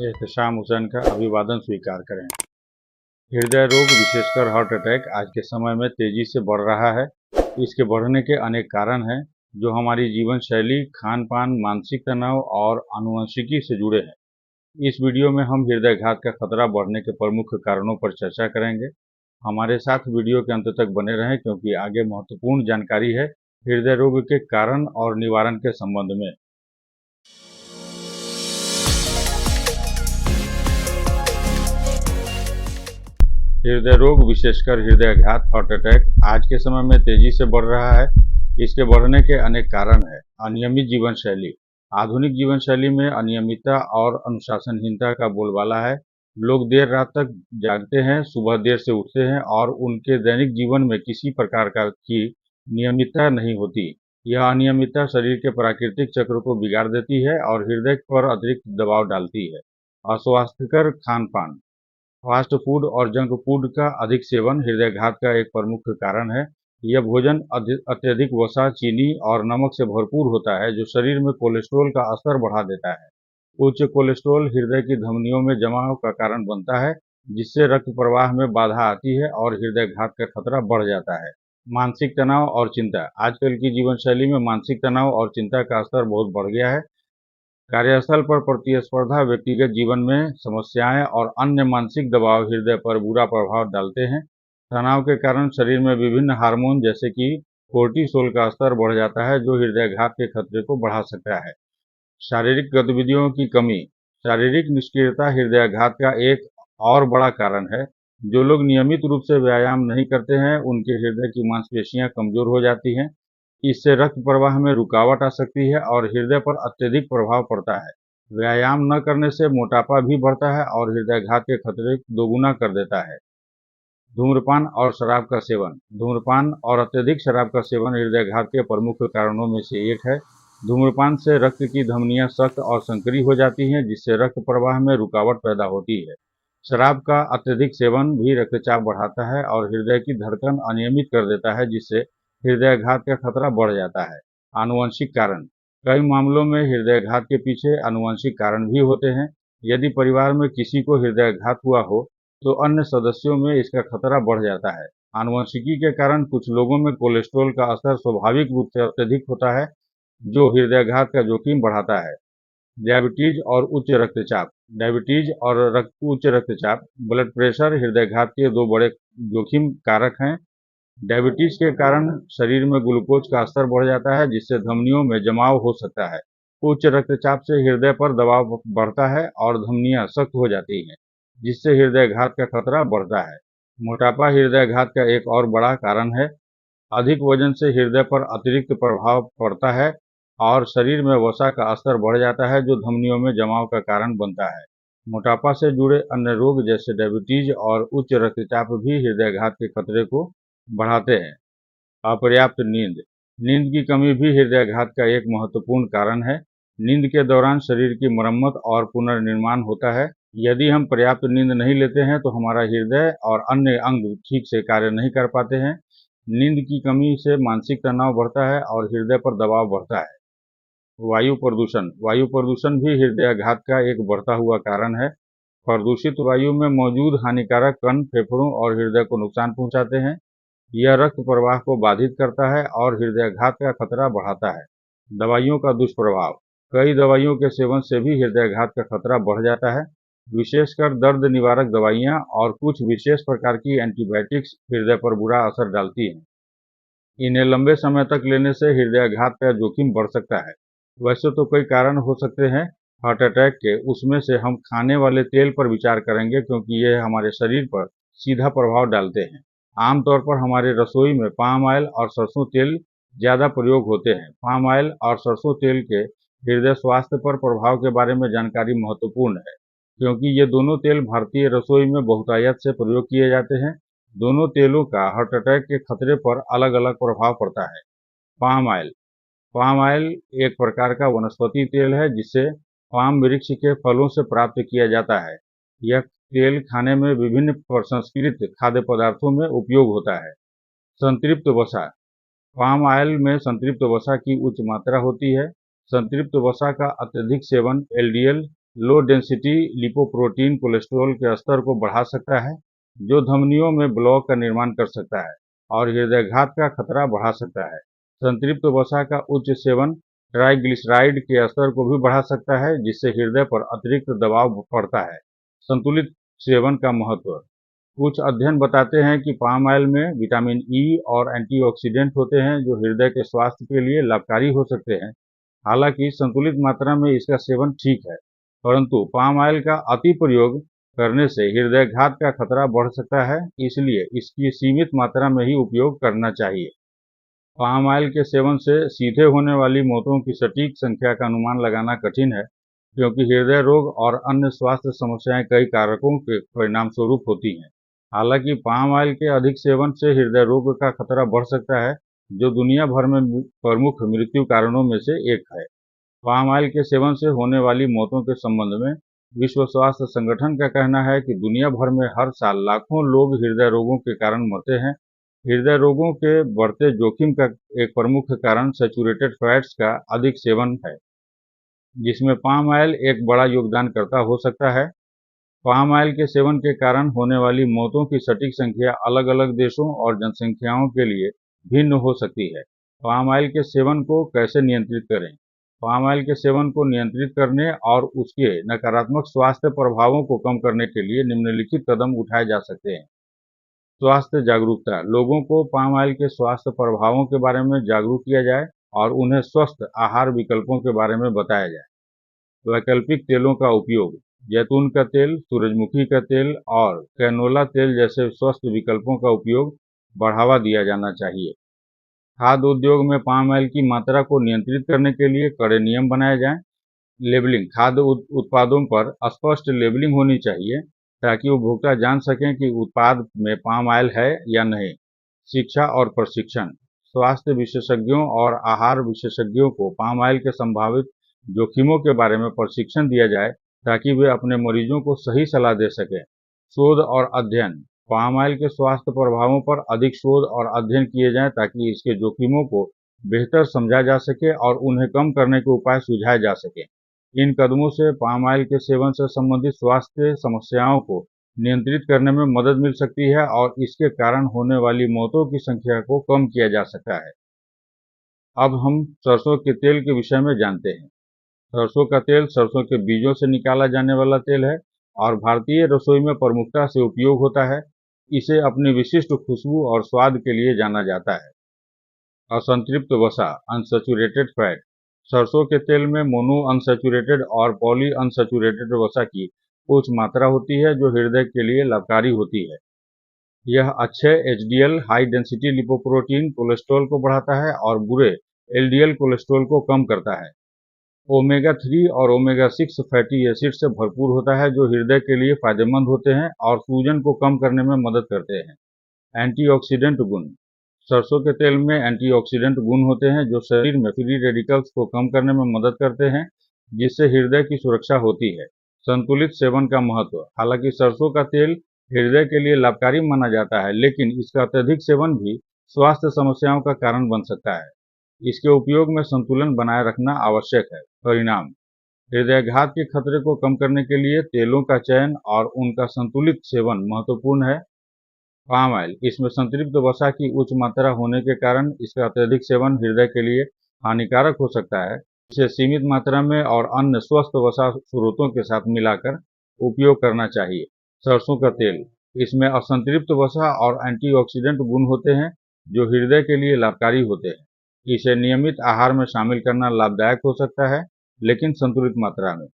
एहतशाम हुसैन का अभिवादन स्वीकार करें। हृदय रोग विशेषकर हार्ट अटैक आज के समय में तेजी से बढ़ रहा है। इसके बढ़ने के अनेक कारण हैं जो हमारी जीवन शैली, खान पान, मानसिक तनाव और आनुवंशिकी से जुड़े हैं। इस वीडियो में हम हृदयघात का खतरा बढ़ने के प्रमुख कारणों पर चर्चा करेंगे। हमारे साथ वीडियो के अंत तक बने रहें क्योंकि आगे महत्वपूर्ण जानकारी है हृदय रोग के कारण और निवारण के संबंध में। हृदय रोग विशेषकर हृदयाघात हार्ट अटैक आज के समय में तेजी से बढ़ रहा है। इसके बढ़ने के अनेक कारण हैं। अनियमित जीवन शैली। आधुनिक जीवन शैली में अनियमितता और अनुशासनहीनता का बोलबाला है। लोग देर रात तक जागते हैं, सुबह देर से उठते हैं और उनके दैनिक जीवन में किसी प्रकार की नियमितता नहीं होती। यह अनियमितता शरीर के प्राकृतिक चक्र को बिगाड़ देती है और हृदय पर अतिरिक्त दबाव डालती है। अस्वास्थ्यकर खान पान। फास्ट फूड और जंक फूड का अधिक सेवन हृदयघात का एक प्रमुख कारण है। यह भोजन अत्यधिक वसा, चीनी और नमक से भरपूर होता है जो शरीर में कोलेस्ट्रॉल का स्तर बढ़ा देता है। उच्च कोलेस्ट्रॉल हृदय की धमनियों में जमाव का कारण बनता है जिससे रक्त प्रवाह में बाधा आती है और हृदयघात का खतरा बढ़ जाता है। मानसिक तनाव और चिंता। आजकल की जीवन शैली में मानसिक तनाव और चिंता का स्तर बहुत बढ़ गया है। कार्यस्थल पर प्रतिस्पर्धा, व्यक्तिगत जीवन में समस्याएं और अन्य मानसिक दबाव हृदय पर बुरा प्रभाव डालते हैं। तनाव के कारण शरीर में विभिन्न हार्मोन जैसे कि कोर्टिसोल का स्तर बढ़ जाता है जो हृदयघात के खतरे को बढ़ा सकता है। शारीरिक गतिविधियों की कमी। शारीरिक निष्क्रियता हृदयाघात का एक और बड़ा कारण है। जो लोग नियमित रूप से व्यायाम नहीं करते हैं उनके हृदय की मांसपेशियां कमजोर हो जाती हैं। इससे रक्त प्रवाह में रुकावट आ सकती है और हृदय पर अत्यधिक प्रभाव पड़ता है। व्यायाम न करने से मोटापा भी बढ़ता है और हृदयघात के खतरे दोगुना कर देता है। धूम्रपान और शराब का सेवन। धूम्रपान और अत्यधिक शराब का सेवन हृदयघात के प्रमुख कारणों में से एक है। धूम्रपान से रक्त की धमनियां सख्त और संकरी हो जाती हैं जिससे रक्त प्रवाह में रुकावट पैदा होती है। शराब का अत्यधिक सेवन भी रक्तचाप बढ़ाता है और हृदय की धड़कन अनियमित कर देता है जिससे हृदयाघात का खतरा बढ़ जाता है। आनुवंशिक कारण। कई मामलों में हृदयाघात के पीछे आनुवंशिक कारण भी होते हैं। यदि परिवार में किसी को हृदयाघात हुआ हो तो अन्य सदस्यों में इसका खतरा बढ़ जाता है। आनुवंशिकी के कारण कुछ लोगों में कोलेस्ट्रॉल का स्तर स्वाभाविक रूप से अत्यधिक होता है जो हृदयाघात का जोखिम बढ़ाता है। डायबिटीज और उच्च रक्तचाप। डायबिटीज और उच्च रक्तचाप, ब्लड प्रेशर हृदयघात के दो बड़े जोखिम कारक हैं। डायबिटीज के कारण शरीर में ग्लूकोज का स्तर बढ़ जाता है जिससे धमनियों में जमाव हो सकता है। उच्च रक्तचाप से हृदय पर दबाव बढ़ता है और धमनियां सख्त हो जाती हैं जिससे हृदयघात का खतरा बढ़ता है। मोटापा हृदयघात का एक और बड़ा कारण है। अधिक वजन से हृदय पर अतिरिक्त प्रभाव पड़ता है और शरीर में वसा का स्तर बढ़ जाता है जो धमनियों में जमाव का कारण बनता है। मोटापा से जुड़े अन्य रोग जैसे डायबिटीज और उच्च रक्तचाप भी हृदयघात के खतरे को बढ़ाते हैं। अपर्याप्त नींद। नींद की कमी भी हृदयाघात का एक महत्वपूर्ण कारण है। नींद के दौरान शरीर की मरम्मत और पुनर्निर्माण होता है। यदि हम पर्याप्त नींद नहीं लेते हैं तो हमारा हृदय और अन्य अंग ठीक से कार्य नहीं कर पाते हैं। नींद की कमी से मानसिक तनाव बढ़ता है और हृदय पर दबाव बढ़ता है। वायु प्रदूषण। वायु प्रदूषण भी हृदयाघात का एक बढ़ता हुआ कारण है। प्रदूषित वायु में मौजूद हानिकारक कण फेफड़ों और हृदय को नुकसान पहुंचाते हैं। यह रक्त प्रवाह को बाधित करता है और हृदयाघात का खतरा बढ़ाता है। दवाइयों का दुष्प्रभाव। कई दवाइयों के सेवन से भी हृदयाघात का खतरा बढ़ जाता है। विशेषकर दर्द निवारक दवाइयां और कुछ विशेष प्रकार की एंटीबायोटिक्स हृदय पर बुरा असर डालती हैं। इन्हें लंबे समय तक लेने से हृदयाघात का जोखिम बढ़ सकता है। वैसे तो कई कारण हो सकते हैं हार्ट अटैक के, उसमें से हम खाने वाले तेल पर विचार करेंगे क्योंकि यह हमारे शरीर पर सीधा प्रभाव डालते हैं। आमतौर पर हमारे रसोई में पाम ऑयल और सरसों तेल ज़्यादा प्रयोग होते हैं। पाम ऑयल और सरसों तेल के हृदय स्वास्थ्य पर प्रभाव के बारे में जानकारी महत्वपूर्ण है क्योंकि ये दोनों तेल भारतीय रसोई में बहुतायत से प्रयोग किए जाते हैं। दोनों तेलों का हार्ट अटैक के खतरे पर अलग अलग प्रभाव पड़ता है। Palm oil. पाम ऑयल एक प्रकार का वनस्पति तेल है जिसे पाम वृक्ष के फलों से प्राप्त किया जाता है। यह तेल खाने में विभिन्न प्रसंस्कृत खाद्य पदार्थों में उपयोग होता है। संतृप्त वसा। पाम ऑयल में संतृप्त वसा की उच्च मात्रा होती है। संतृप्त वसा का अत्यधिक seven LDL low density lipoprotein cholesterol के स्तर को बढ़ा सकता है, जो धमनियों में ब्लॉक का निर्माण कर सकता है और हृदयघात का खतरा बढ़ा सकता है। संतृप्त वसा का उच्च सेवन ट्राइग्लिसराइड के स्तर को भी बढ़ा सकता है, जिससे हृदय पर अतिरिक्त दबाव पड़ता है। संतुलित सेवन का महत्व। कुछ अध्ययन बताते हैं कि पाम ऑयल में विटामिन ई और एंटीऑक्सीडेंट होते हैं, जो हृदय के स्वास्थ्य के लिए लाभकारी हो सकते हैं। हालांकि संतुलित मात्रा में इसका सेवन ठीक है, परंतु पाम ऑयल का अति प्रयोग करने से हृदयघात का खतरा बढ़ सकता है, इसलिए इसकी सीमित मात्रा में ही उपयोग करना चाहिए। पाम ऑयल के सेवन से सीधे होने वाली मौतों की सटीक संख्या का अनुमान लगाना कठिन है, क्योंकि हृदय रोग और अन्य स्वास्थ्य समस्याएं कई कारकों के परिणाम स्वरूप होती हैं। हालांकि पाम ऑयल के अधिक सेवन से हृदय रोग का खतरा बढ़ सकता है, जो दुनिया भर में प्रमुख मृत्यु कारणों में से एक है। पाम ऑयल के सेवन से होने वाली मौतों के संबंध में विश्व स्वास्थ्य संगठन का कहना है कि दुनिया भर में हर साल लाखों लोग हृदय रोगों के कारण मरते हैं। हृदय रोगों के बढ़ते जोखिम का एक प्रमुख कारण सैचुरेटेड फैट्स का अधिक सेवन है, जिसमें पाम ऑयल एक बड़ा योगदानकर्ता हो सकता है। पाम ऑयल के सेवन के कारण होने वाली मौतों की सटीक संख्या अलग-अलग देशों और जनसंख्याओं के लिए भिन्न हो सकती है। पाम ऑयल के सेवन को कैसे नियंत्रित करें? पाम ऑयल के सेवन को नियंत्रित करने और उसके नकारात्मक स्वास्थ्य प्रभावों को कम करने के लिए निम्नलिखित कदम उठाए जा सकते हैं। स्वास्थ्य जागरूकता। लोगों को पाम ऑयल के स्वास्थ्य प्रभावों के बारे में जागरूक किया जाए और उन्हें स्वस्थ आहार विकल्पों के बारे में बताया जाए। वैकल्पिक तेलों का उपयोग। जैतून का तेल, सूरजमुखी का तेल और कैनोला तेल जैसे स्वस्थ विकल्पों का उपयोग बढ़ावा दिया जाना चाहिए। खाद्य उद्योग में पाम ऑयल की मात्रा को नियंत्रित करने के लिए कड़े नियम बनाए जाएं। लेबलिंग। खाद्य उत्पादों पर स्पष्ट लेबलिंग होनी चाहिए, ताकि उपभोक्ता जान सकें कि उत्पाद में पाम ऑयल है या नहीं। शिक्षा और प्रशिक्षण। स्वास्थ्य विशेषज्ञों और आहार विशेषज्ञों को पाम ऑयल के संभावित जोखिमों के बारे में प्रशिक्षण दिया जाए, ताकि वे अपने मरीजों को सही सलाह दे सकें। शोध और अध्ययन। पाम ऑयल के स्वास्थ्य प्रभावों पर अधिक शोध और अध्ययन किए जाएं, ताकि इसके जोखिमों को बेहतर समझा जा सके और उन्हें कम करने के उपाय सुझाए जा सकें। इन कदमों से पाम ऑयल के सेवन से संबंधित स्वास्थ्य समस्याओं को नियंत्रित करने में मदद मिल सकती है और इसके कारण होने वाली मौतों की संख्या को कम किया जा सकता है। अब हम सरसों के तेल के विषय में जानते हैं। सरसों का तेल सरसों के बीजों से निकाला जाने वाला तेल है और भारतीय रसोई में प्रमुखता से उपयोग होता है। इसे अपनी विशिष्ट खुशबू और स्वाद के लिए जाना जाता है। असंतृप्त वसा, अनसैचुरेटेड फैट। सरसों के तेल में मोनो अनसैचुरेटेड और पॉली अनसैचुरेटेड वसा की उच्च मात्रा होती है, जो हृदय के लिए लाभकारी होती है। यह अच्छे HDL high density lipoprotein cholesterol को बढ़ाता है और बुरे एलडीएल कोलेस्ट्रॉल को कम करता है। ओमेगा 3 और ओमेगा 6 फैटी एसिड से भरपूर होता है, जो हृदय के लिए फायदेमंद होते हैं और सूजन को कम करने में मदद करते हैं। एंटीऑक्सीडेंट गुण। सरसों के तेल में एंटीऑक्सीडेंट गुण होते हैं, जो शरीर में फ्री रेडिकल्स को कम करने में मदद करते हैं, जिससे हृदय की सुरक्षा होती है। संतुलित सेवन का महत्व। हालांकि सरसों का तेल हृदय के लिए लाभकारी माना जाता है, लेकिन इसका अत्यधिक सेवन भी स्वास्थ्य समस्याओं का कारण बन सकता है। इसके उपयोग में संतुलन बनाए रखना आवश्यक है। परिणाम। हृदयघात के खतरे को कम करने के लिए तेलों का चयन और उनका संतुलित सेवन महत्वपूर्ण है। Palm oil. इसमें संतृप्त वसा की उच्च मात्रा होने के कारण इसका अत्यधिक सेवन हृदय के लिए हानिकारक हो सकता है। इसे सीमित मात्रा में और अन्य स्वस्थ वसा स्रोतों के साथ मिलाकर उपयोग करना चाहिए। सरसों का तेल। इसमें असंतृप्त वसा और एंटीऑक्सीडेंट गुण होते हैं, जो हृदय के लिए लाभकारी होते हैं। इसे नियमित आहार में शामिल करना लाभदायक हो सकता है, लेकिन संतुलित मात्रा में।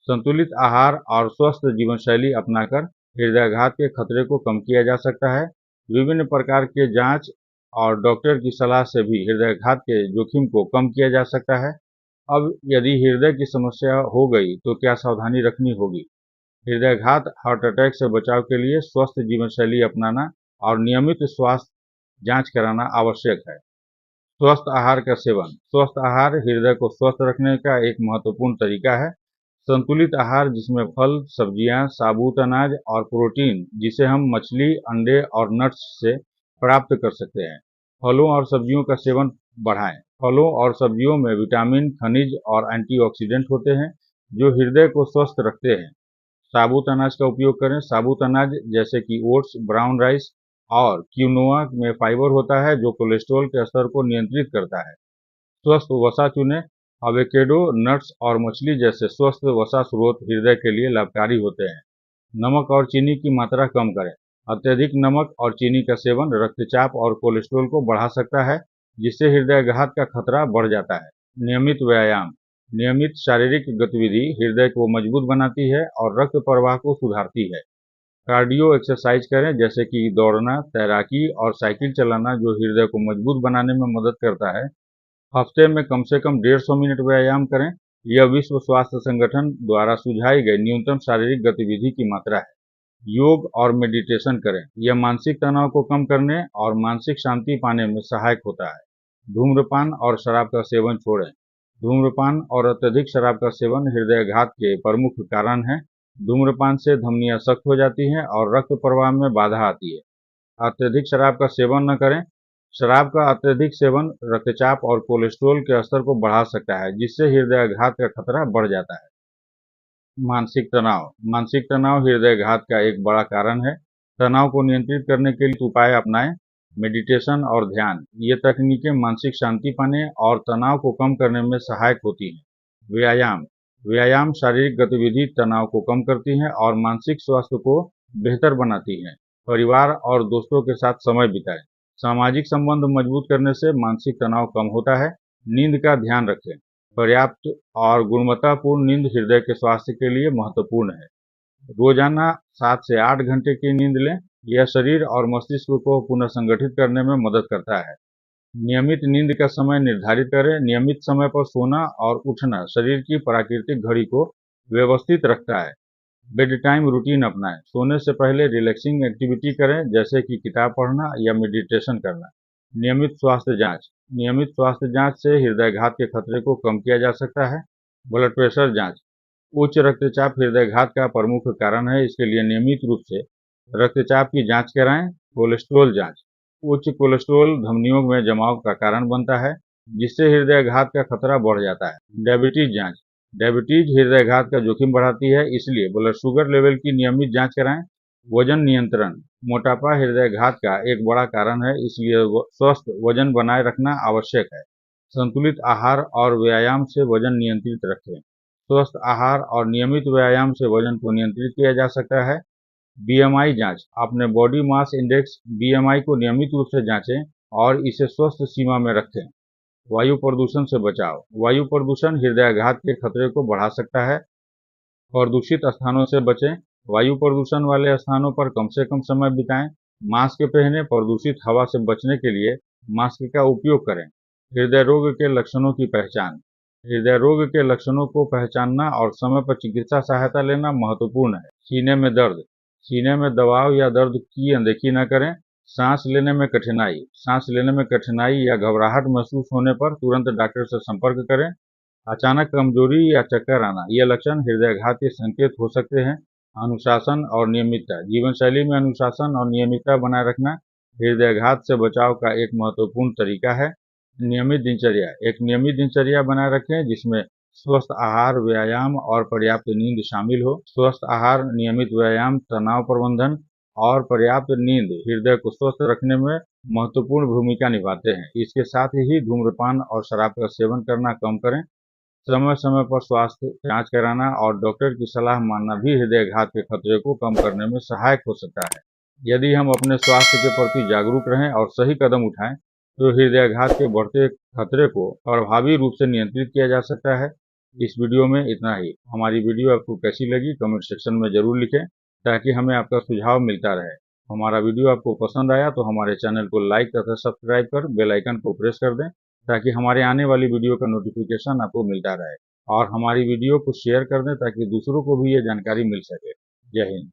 संतुलित आहार और स्वस्थ जीवनशैली अपनाकर हृदयाघात के खतरे को कम किया जा सकता है। विभिन्न प्रकार के जांच और डॉक्टर की सलाह से भी हृदयाघात के जोखिम को कम किया जा सकता है। अब यदि हृदय की समस्या हो गई तो क्या सावधानी रखनी होगी? हृदयाघात हार्ट अटैक से बचाव के लिए स्वस्थ जीवनशैली अपनाना और नियमित स्वास्थ्य जांच कराना आवश्यक है। स्वस्थ आहार का सेवन। स्वस्थ आहार हृदय को स्वस्थ रखने का एक महत्वपूर्ण तरीका है। संतुलित आहार, जिसमें फल, सब्जियां, साबुत अनाज और प्रोटीन, जिसे हम मछली, अंडे और नट्स से प्राप्त कर सकते हैं। फलों और सब्जियों का सेवन बढ़ाएं। फलों और सब्जियों में विटामिन, खनिज और एंटीऑक्सीडेंट होते हैं, जो हृदय को स्वस्थ रखते हैं। साबुत अनाज का उपयोग करें। साबुत अनाज जैसे कि ओट्स, ब्राउन राइस और क्विनोआ में फाइबर होता है जो कोलेस्ट्रॉल के स्तर को नियंत्रित करता है। स्वस्थ वसा चुनें। एवोकेडो, नट्स और मछली जैसे स्वस्थ वसा स्रोत हृदय के लिए लाभकारी होते हैं। नमक और चीनी की मात्रा कम करें। अत्यधिक नमक और चीनी का सेवन रक्तचाप और कोलेस्ट्रॉल को बढ़ा सकता है, जिससे हृदयाघात का खतरा बढ़ जाता है। नियमित व्यायाम। नियमित शारीरिक गतिविधि हृदय को मजबूत बनाती है और रक्त प्रवाह को सुधारती है। कार्डियो एक्सरसाइज करें जैसे कि दौड़ना, तैराकी और साइकिल चलाना जो हृदय को मजबूत बनाने में मदद करता है। हफ्ते में कम से कम 150 मिनट व्यायाम करें। यह विश्व स्वास्थ्य संगठन द्वारा सुझाई गई न्यूनतम शारीरिक गतिविधि की मात्रा है। योग और मेडिटेशन करें। यह मानसिक तनाव को कम करने और मानसिक शांति पाने में सहायक होता है। धूम्रपान और शराब का सेवन छोड़ें। धूम्रपान और अत्यधिक शराब का सेवन हृदयाघात के प्रमुख कारण है। धूम्रपान से धमनियां सख्त हो जाती हैं और रक्त प्रवाह में बाधा आती है। अत्यधिक शराब का सेवन न करें। शराब का अत्यधिक सेवन रक्तचाप और कोलेस्ट्रॉल के स्तर को बढ़ा सकता है, जिससे हृदयाघात का खतरा बढ़ जाता है। मानसिक तनाव। मानसिक तनाव हृदयाघात का एक बड़ा कारण है। तनाव को नियंत्रित करने के लिए उपाय अपनाएं। मेडिटेशन और ध्यान। ये तकनीकें मानसिक शांति पाने और तनाव को कम करने में सहायक होती हैं। व्यायाम। व्यायाम शारीरिक गतिविधि तनाव को कम करती है और मानसिक स्वास्थ्य को बेहतर बनाती है। परिवार और दोस्तों के साथ समय बिताएं। सामाजिक संबंध मजबूत करने से मानसिक तनाव कम होता है। नींद का ध्यान रखें। पर्याप्त और गुणवत्तापूर्ण नींद हृदय के स्वास्थ्य के लिए महत्वपूर्ण है। रोजाना 7 से 8 घंटे की नींद लें। यह शरीर और मस्तिष्क को पुनः संगठित करने में मदद करता है। नियमित नींद का समय निर्धारित करें। नियमित समय पर सोना और उठना शरीर की प्राकृतिक घड़ी को व्यवस्थित रखता है। बेड टाइम रूटीन अपनाएं। सोने से पहले रिलैक्सिंग एक्टिविटी करें जैसे कि किताब पढ़ना या मेडिटेशन करना। नियमित स्वास्थ्य जांच। नियमित स्वास्थ्य जांच से हृदयाघात के खतरे को कम किया जा सकता है। ब्लड प्रेशर जांच। उच्च रक्तचाप हृदयाघात का प्रमुख कारण है, इसके लिए नियमित रूप से रक्तचाप की जांच कराएं। कोलेस्ट्रॉल जांच। उच्च कोलेस्ट्रॉल धमनियों में जमाव का कारण बनता है, जिससे हृदयाघात का खतरा बढ़ जाता है। डायबिटीज जांच। डायबिटीज हृदयाघात का जोखिम बढ़ाती है, इसलिए ब्लड शुगर लेवल की नियमित जांच कराएं। वजन नियंत्रण। मोटापा हृदयाघात का एक बड़ा कारण है, इसलिए स्वस्थ वजन बनाए रखना आवश्यक है। संतुलित आहार और व्यायाम से वजन नियंत्रित रखें। स्वस्थ आहार और नियमित व्यायाम से वजन को नियंत्रित किया जा सकता है। बीएमआई जांच। अपने बॉडी मास इंडेक्स बीएमआई को नियमित रूप से जांचें और इसे स्वस्थ सीमा में रखें। वायु प्रदूषण से बचाव। वायु प्रदूषण हृदयाघात के खतरे को बढ़ा सकता है। प्रदूषित स्थानों से बचें। वायु प्रदूषण वाले स्थानों पर कम से कम समय बिताएं। मास्क पहनें। प्रदूषित हवा से बचने के लिए मास्क का उपयोग करें। हृदय रोग के लक्षणों की पहचान। हृदय रोग के लक्षणों को पहचानना और समय पर चिकित्सा सहायता लेना महत्वपूर्ण है। सीने में दर्द। सीने में दबाव या दर्द की अनदेखी न करें। सांस लेने में कठिनाई। सांस लेने में कठिनाई या घबराहट महसूस होने पर तुरंत डॉक्टर से संपर्क करें। अचानक कमजोरी या चक्कर आना, ये लक्षण हृदयाघात के संकेत हो सकते हैं। अनुशासन और नियमितता। जीवन शैली में अनुशासन और नियमितता बनाए रखना हृदयाघात से बचाव का एक महत्वपूर्ण तरीका है। नियमित दिनचर्या। एक नियमित दिनचर्या बनाए रखें जिसमें स्वस्थ आहार, व्यायाम और पर्याप्त नींद शामिल हो। स्वस्थ आहार, नियमित व्यायाम, तनाव प्रबंधन और पर्याप्त नींद हृदय को स्वस्थ रखने में महत्वपूर्ण भूमिका निभाते हैं। इसके साथ ही धूम्रपान और शराब का सेवन करना कम करें। समय समय पर स्वास्थ्य जांच कराना और डॉक्टर की सलाह मानना भी हृदयाघात के खतरे को कम करने में सहायक हो सकता है। यदि हम अपने स्वास्थ्य के प्रति जागरूक रहें और सही कदम उठाएं, तो हृदयाघात के बढ़ते खतरे को प्रभावी रूप से नियंत्रित किया जा सकता है। इस वीडियो में इतना ही। हमारी वीडियो आपको कैसी लगी कमेंट सेक्शन में जरूर लिखें, ताकि हमें आपका सुझाव मिलता रहे। हमारा वीडियो आपको पसंद आया तो हमारे चैनल को लाइक तथा सब्सक्राइब कर बेल आइकन को प्रेस कर दें, ताकि हमारे आने वाली वीडियो का नोटिफिकेशन आपको मिलता रहे। और हमारी वीडियो को शेयर कर दें ताकि दूसरों को भी ये जानकारी मिल सके। जय हिंद।